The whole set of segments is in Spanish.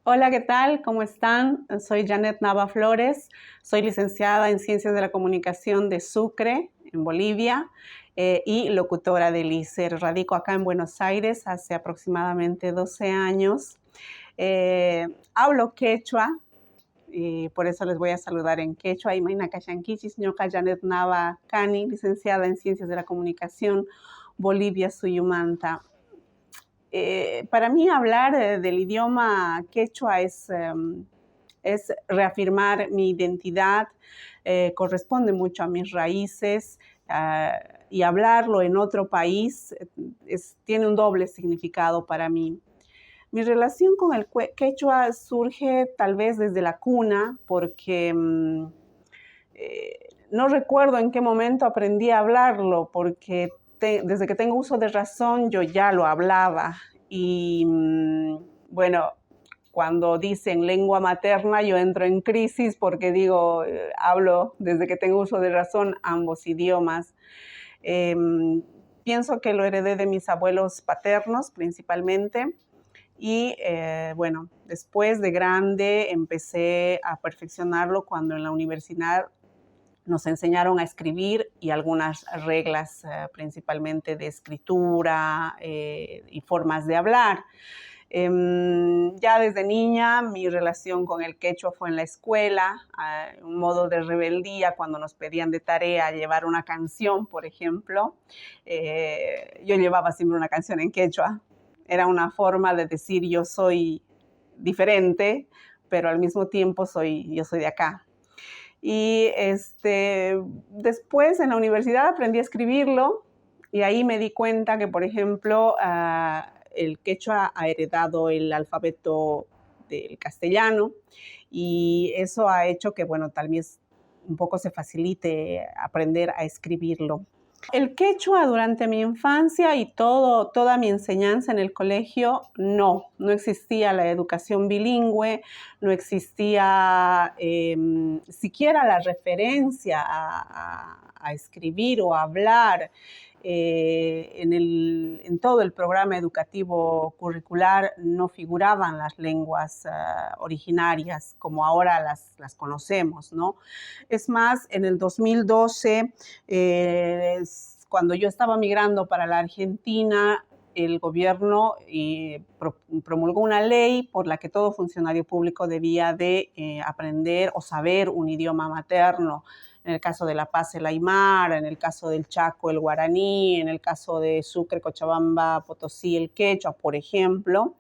Hola, ¿qué tal? ¿Cómo están? Soy Janet Nava Flores, soy licenciada en Ciencias de la Comunicación de Sucre, en Bolivia, y locutora del ICER. Radico acá en Buenos Aires hace aproximadamente 12 años. Hablo quechua y por eso les voy a saludar en quechua. Imaina Kashankichis, ñoka Janet Nava Cani, licenciada en Ciencias de la Comunicación, Bolivia, Suyumanta. Para mí hablar del idioma quechua es reafirmar mi identidad, corresponde mucho a mis raíces, y hablarlo en otro país tiene un doble significado para mí. Mi relación con el quechua surge tal vez desde la cuna, porque no recuerdo en qué momento aprendí a hablarlo, porque desde que tengo uso de razón yo ya lo hablaba. Y bueno, cuando dicen lengua materna, yo entro en crisis porque digo, hablo desde que tengo uso de razón ambos idiomas. Pienso que lo heredé de mis abuelos paternos principalmente. Y bueno, después de grande empecé a perfeccionarlo cuando en la universidad nos enseñaron a escribir y algunas reglas principalmente de escritura y formas de hablar. Ya desde niña mi relación con el quechua fue en la escuela, un modo de rebeldía cuando nos pedían de tarea llevar una canción, por ejemplo. Yo llevaba siempre una canción en quechua. Era una forma de decir yo soy diferente, pero al mismo tiempo yo soy de acá. Y después en la universidad aprendí a escribirlo y ahí me di cuenta que, por ejemplo, el quechua ha heredado el alfabeto del castellano y eso ha hecho que, bueno, tal vez un poco se facilite aprender a escribirlo. El quechua durante mi infancia y toda mi enseñanza en el colegio, no existía la educación bilingüe, no existía siquiera la referencia a escribir o a hablar. En todo el programa educativo curricular no figuraban las lenguas originarias como ahora las conocemos, ¿no? Es más, en el 2012, cuando yo estaba migrando para la Argentina, el gobierno promulgó una ley por la que todo funcionario público debía de aprender o saber un idioma materno. En el caso de La Paz, el aymara, en el caso del Chaco, el guaraní, en el caso de Sucre, Cochabamba, Potosí, el quechua, por ejemplo.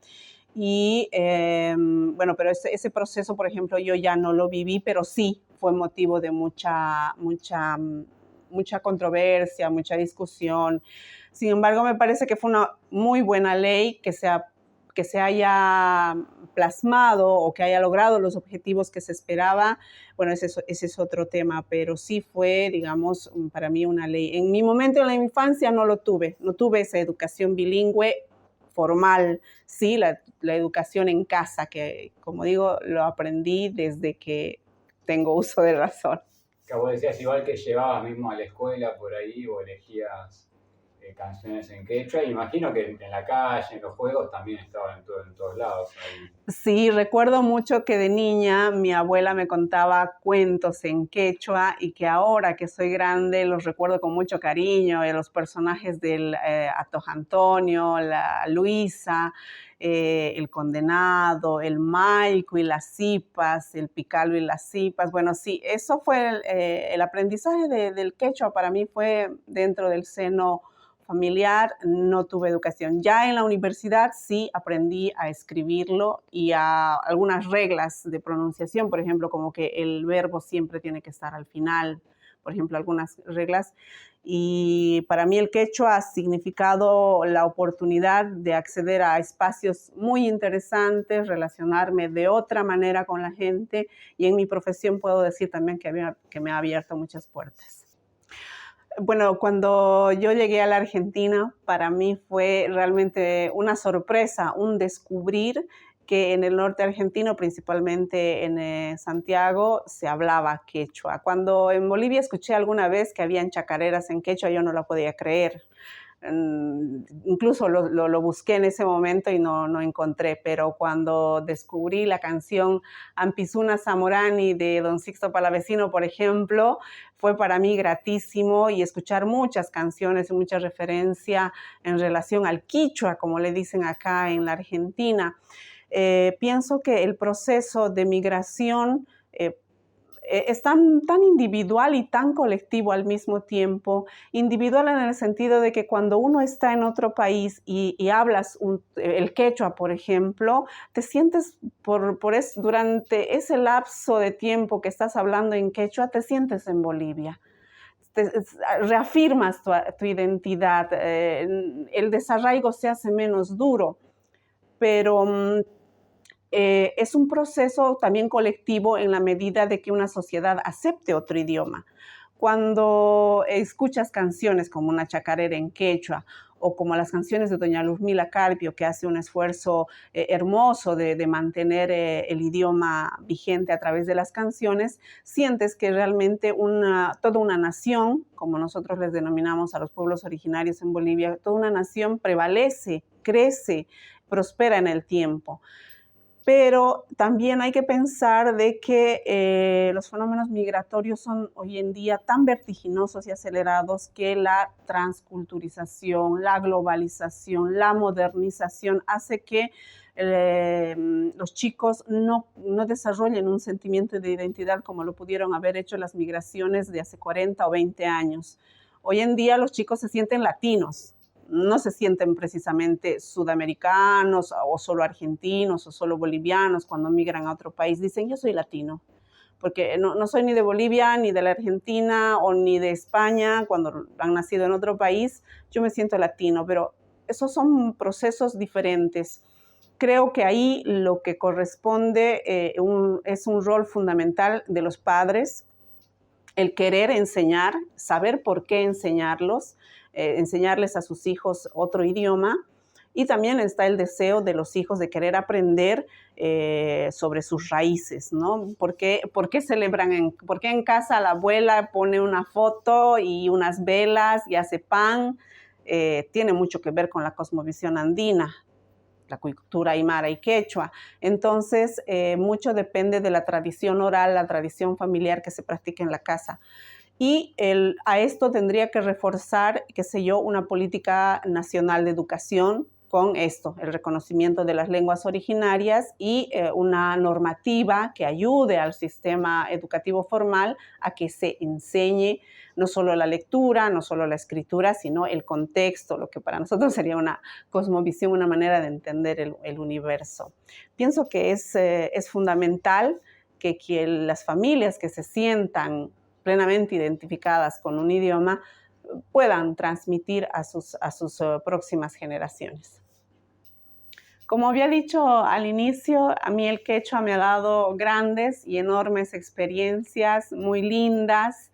Y bueno, pero ese proceso, por ejemplo, yo ya no lo viví, pero sí fue motivo de mucha controversia, mucha discusión. Sin embargo, me parece que fue una muy buena ley que se haya plasmado o que haya logrado los objetivos que se esperaba. Bueno, ese es otro tema, pero sí fue, digamos, para mí una ley. En mi momento en la infancia no tuve esa educación bilingüe formal, sí, la educación en casa, que como digo, lo aprendí desde que tengo uso de razón. Que vos decías igual que llevabas mismo a la escuela por ahí o elegías canciones en quechua. Imagino que en la calle, en los juegos también estaban en todos lados. Ahí. Sí, recuerdo mucho que de niña mi abuela me contaba cuentos en quechua y que ahora que soy grande los recuerdo con mucho cariño. Los personajes del Atoja Antonio, la Luisa, el Condenado, el Maico y las Zipas, el Picalo y las Zipas. Bueno, sí, eso fue el aprendizaje del quechua para mí fue dentro del seno familiar, no tuve educación. Ya en la universidad sí aprendí a escribirlo y a algunas reglas de pronunciación, por ejemplo, como que el verbo siempre tiene que estar al final, por ejemplo, algunas reglas. Y para mí el quechua ha significado la oportunidad de acceder a espacios muy interesantes, relacionarme de otra manera con la gente y en mi profesión puedo decir también que me ha abierto muchas puertas. Bueno, cuando yo llegué a la Argentina, para mí fue realmente una sorpresa, un descubrir que en el norte argentino, principalmente en Santiago, se hablaba quechua. Cuando en Bolivia escuché alguna vez que habían chacareras en quechua, yo no la podía creer. incluso lo busqué en ese momento y no encontré, pero cuando descubrí la canción Ampizuna Zamorani de Don Sixto Palavecino, por ejemplo, fue para mí gratísimo, y escuchar muchas canciones y mucha referencia en relación al quichua, como le dicen acá en la Argentina. Pienso que el proceso de migración es tan individual y tan colectivo al mismo tiempo. Individual en el sentido de que cuando uno está en otro país y hablas el quechua, por ejemplo, te sientes durante ese lapso de tiempo que estás hablando en quechua, te sientes en Bolivia. Reafirmas tu identidad, el desarraigo se hace menos duro, pero es un proceso también colectivo en la medida de que una sociedad acepte otro idioma. Cuando escuchas canciones como una chacarera en quechua o como las canciones de doña Luzmila Carpio, que hace un esfuerzo hermoso de mantener el idioma vigente a través de las canciones, sientes que realmente toda una nación, como nosotros les denominamos a los pueblos originarios en Bolivia, toda una nación prevalece, crece, prospera en el tiempo. Pero también hay que pensar de que los fenómenos migratorios son hoy en día tan vertiginosos y acelerados que la transculturización, la globalización, la modernización hace que los chicos no desarrollen un sentimiento de identidad como lo pudieron haber hecho las migraciones de hace 40 o 20 años. Hoy en día los chicos se sienten latinos. No se sienten precisamente sudamericanos o solo argentinos o solo bolivianos cuando migran a otro país. Dicen, yo soy latino, porque no soy ni de Bolivia, ni de la Argentina o ni de España. Cuando han nacido en otro país, yo me siento latino, pero esos son procesos diferentes. Creo que ahí lo que corresponde es un rol fundamental de los padres, el querer enseñar, saber por qué enseñarlos, enseñarles a sus hijos otro idioma, y también está el deseo de los hijos de querer aprender sobre sus raíces, ¿no? ¿Por qué celebran? ¿Por qué en casa la abuela pone una foto y unas velas y hace pan? Tiene mucho que ver con la cosmovisión andina, la cultura aymara y quechua. Entonces, mucho depende de la tradición oral, la tradición familiar que se practica en la casa. Y a esto tendría que reforzar, qué sé yo, una política nacional de educación con esto, el reconocimiento de las lenguas originarias y una normativa que ayude al sistema educativo formal a que se enseñe no solo la lectura, no solo la escritura, sino el contexto, lo que para nosotros sería una cosmovisión, una manera de entender el universo. Pienso que es fundamental que las familias que se sientan plenamente identificadas con un idioma puedan transmitir a sus próximas generaciones. Como había dicho al inicio, a mí el quechua me ha dado grandes y enormes experiencias muy lindas.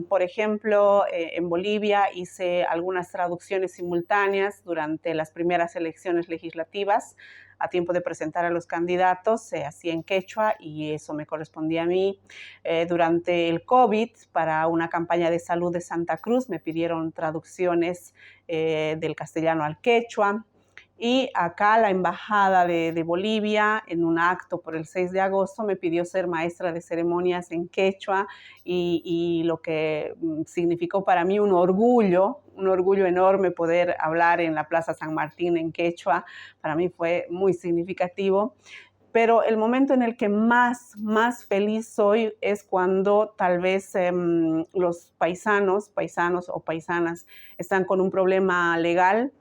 Por ejemplo, en Bolivia hice algunas traducciones simultáneas durante las primeras elecciones legislativas. A tiempo de presentar a los candidatos, se hacía en quechua y eso me correspondía a mí. Durante el COVID, para una campaña de salud de Santa Cruz, me pidieron traducciones del castellano al quechua. Y acá la Embajada de Bolivia, en un acto por el 6 de agosto, me pidió ser maestra de ceremonias en quechua y lo que significó para mí un orgullo enorme poder hablar en la Plaza San Martín en quechua. Para mí fue muy significativo. Pero el momento en el que más feliz soy es cuando tal vez los paisanos o paisanas están con un problema legal.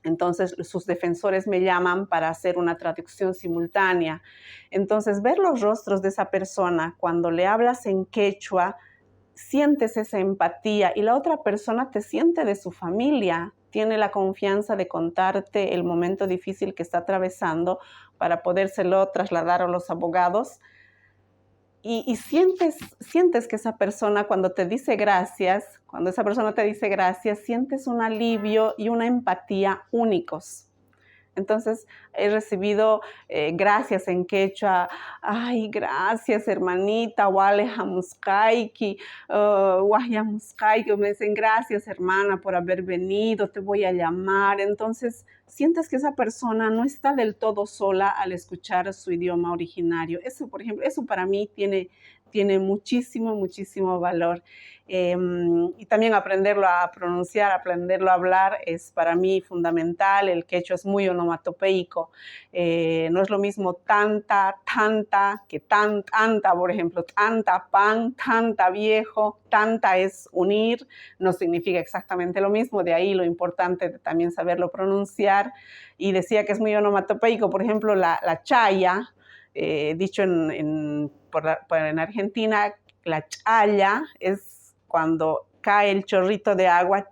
Entonces, sus defensores me llaman para hacer una traducción simultánea. Entonces, ver los rostros de esa persona cuando le hablas en quechua, sientes esa empatía y la otra persona te siente de su familia, tiene la confianza de contarte el momento difícil que está atravesando para podérselo trasladar a los abogados. Y sientes que esa persona cuando te dice gracias, sientes un alivio y una empatía únicos. Entonces he recibido gracias en quechua. Ay, gracias hermanita, wale hamuskaiki, me dicen gracias hermana por haber venido, te voy a llamar. Entonces sientes que esa persona no está del todo sola al escuchar su idioma originario. Eso, por ejemplo, eso para mí tiene muchísimo, muchísimo valor. Y también aprenderlo a pronunciar, aprenderlo a hablar es para mí fundamental. El quechua es muy onomatopeico. No es lo mismo tanta, tanta, que tanta, por ejemplo, tanta pan, tanta viejo, tanta es unir, no significa exactamente lo mismo, de ahí lo importante de también saberlo pronunciar. Y decía que es muy onomatopeico, por ejemplo, la chaya, dicho en Argentina, la chaya es cuando cae el chorrito de agua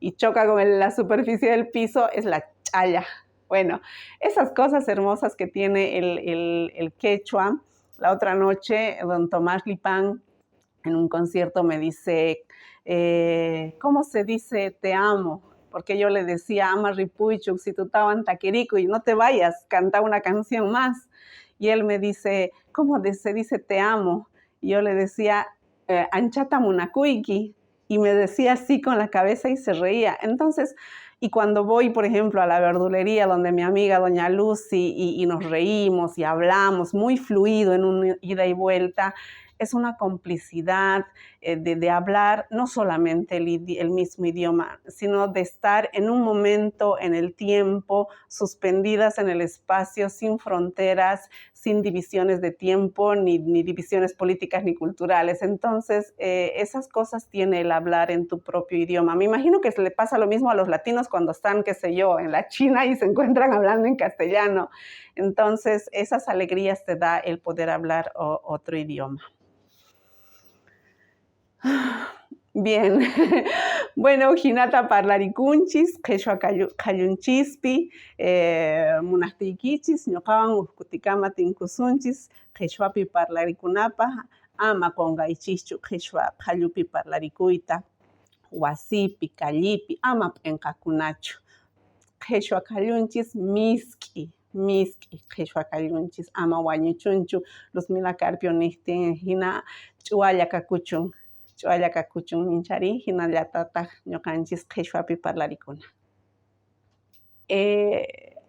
y choca con la superficie del piso, es la chaya. Bueno, esas cosas hermosas que tiene el quechua. La otra noche, don Tomás Lipán, en un concierto, me dice, ¿cómo se dice te amo? Porque yo le decía, ama ripuichuk, si tú estaban taquerico y no te vayas, canta una canción más. Y él me dice, ¿cómo se dice te amo? Y yo le decía, anchata munakuiki, y me decía así con la cabeza y se reía. Entonces, y cuando voy, por ejemplo, a la verdulería donde mi amiga doña Lucy y nos reímos y hablamos muy fluido en un ida y vuelta, es una complicidad de hablar no solamente el mismo idioma, sino de estar en un momento, en el tiempo, suspendidas en el espacio, sin fronteras, sin divisiones de tiempo, ni divisiones políticas ni culturales. Entonces, esas cosas tiene el hablar en tu propio idioma. Me imagino que se le pasa lo mismo a los latinos cuando están, qué sé yo, en la China y se encuentran hablando en castellano. Entonces, esas alegrías te da el poder hablar otro idioma. Bien, bueno, hinata parlarikunchis, quechua kayunchispi, munahtikichis, ñuqawan uskutikama tinkusunchis, quechuapi parlarikunapa, ama qunqaychischu quechua qallupi parlarikuyta, wasipi, callipi, ama p'inqakunachu. Quechua kallunchis misk'i quechua kallunchis, ama wañuchunchu, Luzmila Carpio nihtin hina ch'ualla kakuchun. Ch'ualla kakuchun ninchari, hinallatataq ñuqanchis quechuapi parlarikuna.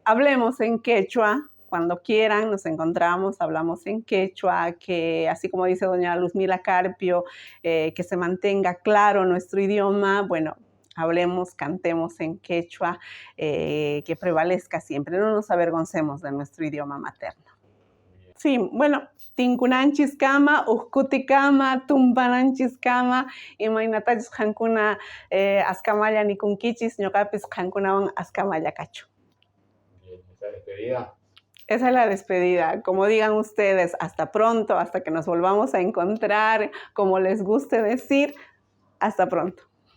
Hablemos en quechua, cuando quieran nos encontramos, hablamos en quechua, que así como dice doña Luzmila Carpio, que se mantenga claro nuestro idioma. Bueno, hablemos, cantemos en quechua, que prevalezca siempre, no nos avergoncemos de nuestro idioma materno. Sí, bueno, tinkunanchis kama, uskutikama, tumpananchis kama, imaynatachus qankuna askamalla nikunkichis, ñuqapis qankunawan askamalla kachu. ¿Esa despedida? Esa es la despedida. Como digan ustedes, hasta pronto, hasta que nos volvamos a encontrar, como les guste decir, hasta pronto.